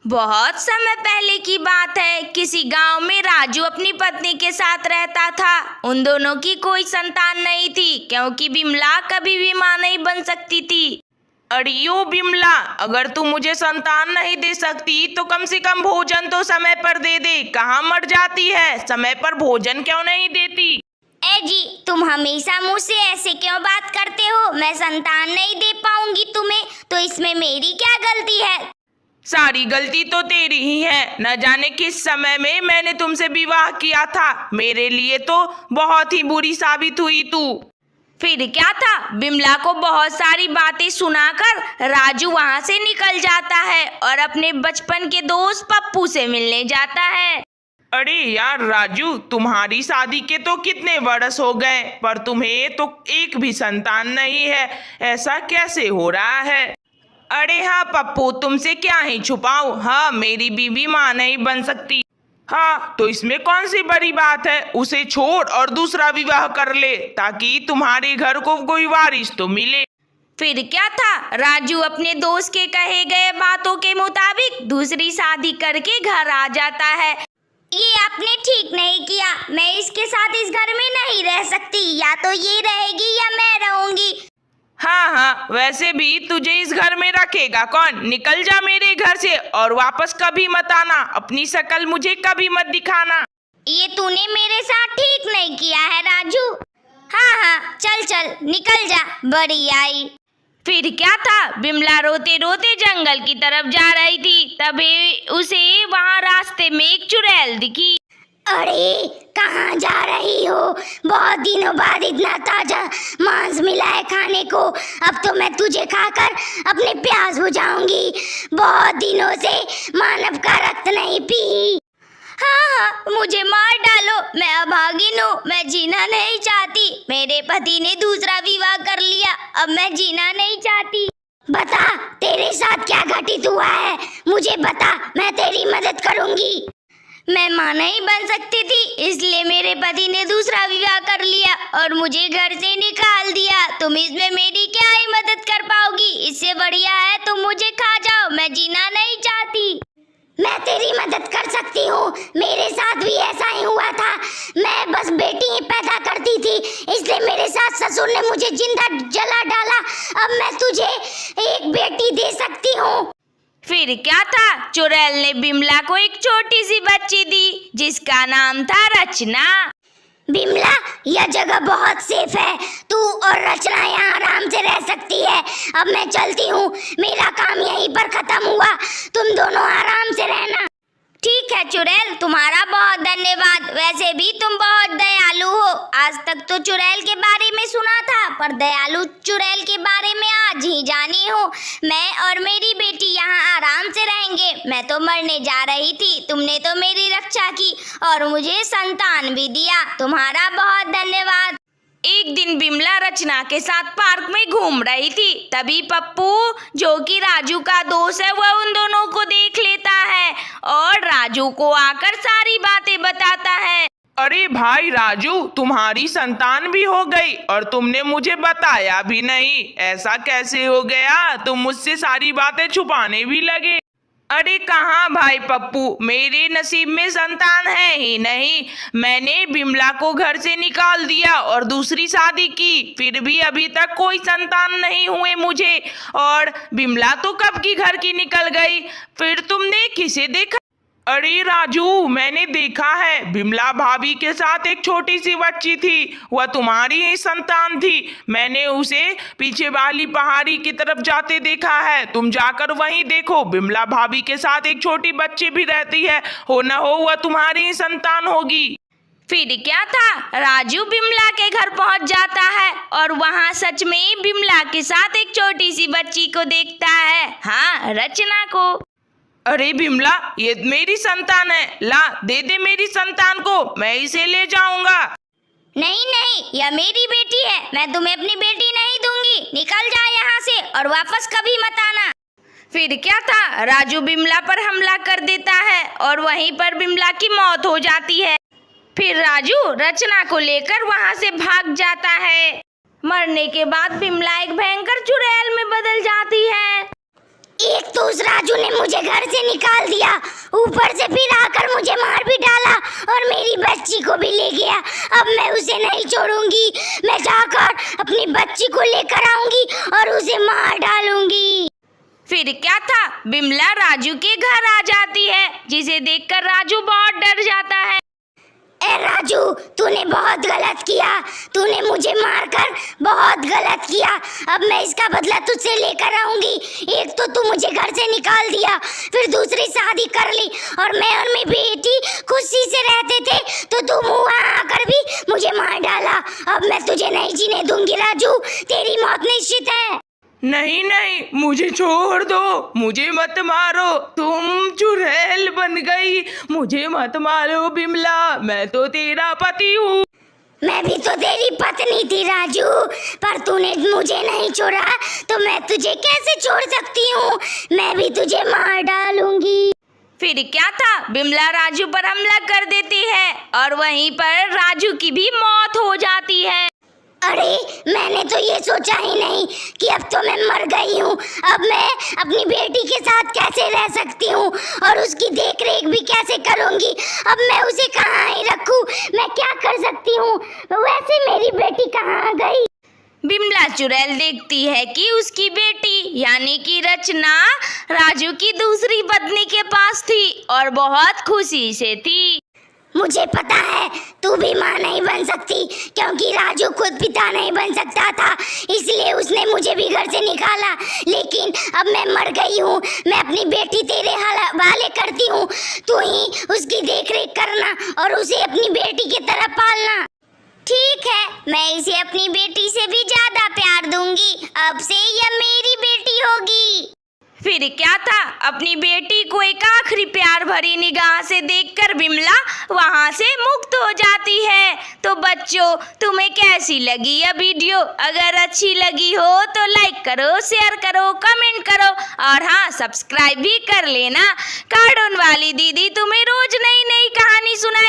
बहुत समय पहले की बात है। किसी गांव में राजू अपनी पत्नी के साथ रहता था। उन दोनों की कोई संतान नहीं थी क्योंकि बिमला कभी भी मां नहीं बन सकती थी। अड़ियो बिमला, अगर तू मुझे संतान नहीं दे सकती तो कम से कम भोजन तो समय पर दे दे। कहाँ मर जाती है, समय पर भोजन क्यों नहीं देती? ए जी, तुम हमेशा मुझसे ऐसे क्यों बात करते हो? मैं संतान नहीं दे पाऊंगी तुम्हें, तो इसमें मेरी क्या गलती है? सारी गलती तो तेरी ही है। न जाने किस समय में मैंने तुमसे विवाह किया था। मेरे लिए तो बहुत ही बुरी साबित हुई तू। फिर क्या था, बिमला को बहुत सारी बातें सुनाकर राजू वहां से निकल जाता है और अपने बचपन के दोस्त पप्पू से मिलने जाता है। अरे यार राजू, तुम्हारी शादी के तो कितने वर्ष हो गए पर तुम्हें तो एक भी संतान नहीं है। ऐसा कैसे हो रहा है? अरे हाँ पप्पू, तुमसे क्या ही छुपाऊं। हाँ, मेरी बीवी मां नहीं बन सकती। हाँ, तो इसमें कौन सी बड़ी बात है? उसे छोड़ और दूसरा विवाह कर ले ताकि तुम्हारे घर को कोई वारिस तो मिले। फिर क्या था, राजू अपने दोस्त के कहे गए बातों के मुताबिक दूसरी शादी करके घर आ जाता है। ये आपने ठीक नहीं किया। मैं इसके साथ इस घर में नहीं रह सकती। या तो ये रहेगी या मैं रहूंगी। हाँ, वैसे भी तुझे इस घर में रखेगा कौन? निकल जा मेरे घर से और वापस कभी मत आना। अपनी शक्ल मुझे कभी मत दिखाना। ये तूने मेरे साथ ठीक नहीं किया है राजू। हाँ, चल निकल जा, बड़ी आई। फिर क्या था, बिमला रोते रोते जंगल की तरफ जा रही थी। तभी उसे वहां रास्ते में एक चुड़ैल दिखी। अरे कहाँ जा रही हो? बहुत दिनों बाद इतना ताजा मांस मिला है खाने को। अब तो मैं तुझे खाकर अपने प्यास बुझाऊंगी। बहुत दिनों से मानव का रक्त नहीं पी। हाँ, मुझे मार डालो, मैं अभागिन हूँ। मैं जीना नहीं चाहती। मेरे पति ने दूसरा विवाह कर लिया, अब मैं जीना नहीं चाहती। बता, तेरे साथ क्या घटित हुआ है? मुझे बता, मैं तेरी मदद करूंगी। मैं मां नहीं बन सकती थी, इसलिए मेरे पति ने दूसरा विवाह कर लिया और मुझे घर से निकाल दिया। तुम इसमें मेरी क्या ही मदद कर पाओगी? इससे बढ़िया है तुम मुझे खा जाओ। मैं जीना नहीं चाहती। मैं तेरी मदद कर सकती हूँ। मेरे साथ भी ऐसा ही हुआ था। मैं बस बेटी ही पैदा करती थी, इसलिए मेरे सास ससुर ने मुझे जिंदा जला डाला। अब मैं तुझे एक बेटी दे सकती हूँ। फिर क्या था, चुड़ैल ने बिमला को एक छोटी सी बच्ची दी जिसका नाम था रचना। बिमला, यह जगह बहुत सेफ है। तू और रचना यहाँ आराम से रह सकती है। अब मैं चलती हूँ, मेरा काम यहीं पर खत्म हुआ। तुम दोनों आराम से रहना। ठीक है चुड़ैल, तुम्हारा बहुत धन्यवाद। वैसे भी तुम बहुत दयालु हो। आज तक तो चुड़ैल के बारे में सुना था, पर दयालु चुड़ैल के बारे में आज ही जानी हूँ। मैं और मेरी बेटी यहाँ आराम से रहेंगे। मैं तो मरने जा रही थी, तुमने तो मेरी रक्षा की और मुझे संतान भी दिया। तुम्हारा बहुत धन्यवाद। एक दिन बिमला रचना के साथ पार्क में घूम रही थी। तभी पप्पू, जो कि राजू का दोस्त है, वह उन दोनों को देख लेता है और राजू को आकर सारी बातें बताता है। अरे भाई राजू, तुम्हारी संतान भी हो गई और तुमने मुझे बताया भी नहीं। ऐसा कैसे हो गया? तुम मुझसे सारी बातें छुपाने भी लगे। अरे कहाँ भाई पप्पू, मेरे नसीब में संतान है ही नहीं। मैंने बिमला को घर से निकाल दिया और दूसरी शादी की, फिर भी अभी तक कोई संतान नहीं हुए मुझे। और बिमला तो कब की घर की निकल गई। फिर तुमने किसे देखा? अरे राजू, मैंने देखा है, बिमला भाभी के साथ एक छोटी सी बच्ची थी। वह तुम्हारी ही संतान थी। मैंने उसे पीछे वाली पहाड़ी की तरफ जाते देखा है। तुम जाकर वहीं देखो, बिमला भाभी के साथ एक छोटी बच्ची भी रहती है। हो न हो वह तुम्हारी ही संतान होगी। फिर क्या था, राजू बिमला के घर पहुंच जाता है और वहां सच में बिमला के साथ एक छोटी सी बच्ची को देखता है। हाँ, रचना को। अरे बिमला, ये मेरी संतान है। ला, दे दे मेरी संतान को, मैं इसे ले जाऊंगा। नहीं, यह मेरी बेटी है। मैं तुम्हें अपनी बेटी नहीं दूंगी। निकल जा यहाँ से और वापस कभी मत आना। फिर क्या था, राजू बिमला पर हमला कर देता है और वहीं पर बिमला की मौत हो जाती है। फिर राजू रचना को लेकर वहां से भाग जाता है। मरने के बाद बिमला एक भयंकर चुड़ैल में बदल जाती है। एक तो उस राजू ने मुझे घर से निकाल दिया, ऊपर से फिर आकर मुझे मार भी डाला और मेरी बच्ची को भी ले गया। अब मैं उसे नहीं छोड़ूंगी, मैं जाकर अपनी बच्ची को लेकर आऊंगी और उसे मार डालूंगी। फिर क्या था, बिमला राजू के घर आ जाती है, जिसे देखकर राजू बहुत डर जाता है। ए राजू, तूने बहुत गलत किया, तूने मुझे मारकर बहुत गलत किया। अब मैं इसका बदला तुझसे लेकर आऊंगी। एक तो तू मुझे घर से निकाल दिया, फिर दूसरी शादी कर ली और मैं और मेरी बेटी खुशी से रहते थे, तो तू मुँह आकर भी मुझे मार डाला। अब मैं तुझे नहीं जीने दूंगी राजू, तेरी मौत निश्चित है। नहीं नहीं, मुझे छोड़ दो, मुझे मत मारो, तुम चुड़ैल बन गई, मुझे मत मारो बिमला, मैं तो तेरा पति हूँ। मैं भी तो तेरी पत्नी थी राजू, पर तूने मुझे नहीं छोड़ा तो मैं तुझे कैसे छोड़ सकती हूँ। मैं भी तुझे मार डालूंगी। फिर क्या था, बिमला राजू पर हमला कर देती है और वहीं पर राजू की भी मौत हो जाती है। अरे मैंने तो ये सोचा ही नहीं कि अब तो मैं मर गई हूँ। अब मैं अपनी बेटी के साथ कैसे रह सकती हूँ और उसकी देख रेख भी कैसे करूँगी। अब मैं उसे कहाँ ही रखूँ, मैं क्या कर सकती हूँ। वैसे मेरी बेटी कहाँ गई। बिमला चुड़ैल देखती है कि उसकी बेटी यानी कि रचना राजू की दूसरी पत्नी के पास थी और बहुत खुशी से थी। मुझे पता है तू भी माँ नहीं बन सकती, क्योंकि राजू खुद पिता नहीं बन सकता था, इसलिए उसने मुझे भी घर से निकाला। लेकिन अब मैं मर गई हूँ, मैं अपनी बेटी तेरे हवाले करती हूँ। तू ही उसकी देखरेख करना और उसे अपनी बेटी की तरह पालना। ठीक है, मैं इसे अपनी बेटी से भी ज्यादा प्यार दूंगी। अब से यह मेरी बेटी होगी। फिर क्या था, अपनी बेटी को एक आखिरी प्यार भरी निगाह से देखकर बिमला वहां से मुक्त हो जाती है। तो बच्चों, तुम्हें कैसी लगी यह वीडियो? अगर अच्छी लगी हो तो लाइक करो, शेयर करो, कमेंट करो और हाँ, सब्सक्राइब भी कर लेना। कार्टून वाली दीदी तुम्हें रोज नई नई कहानी सुना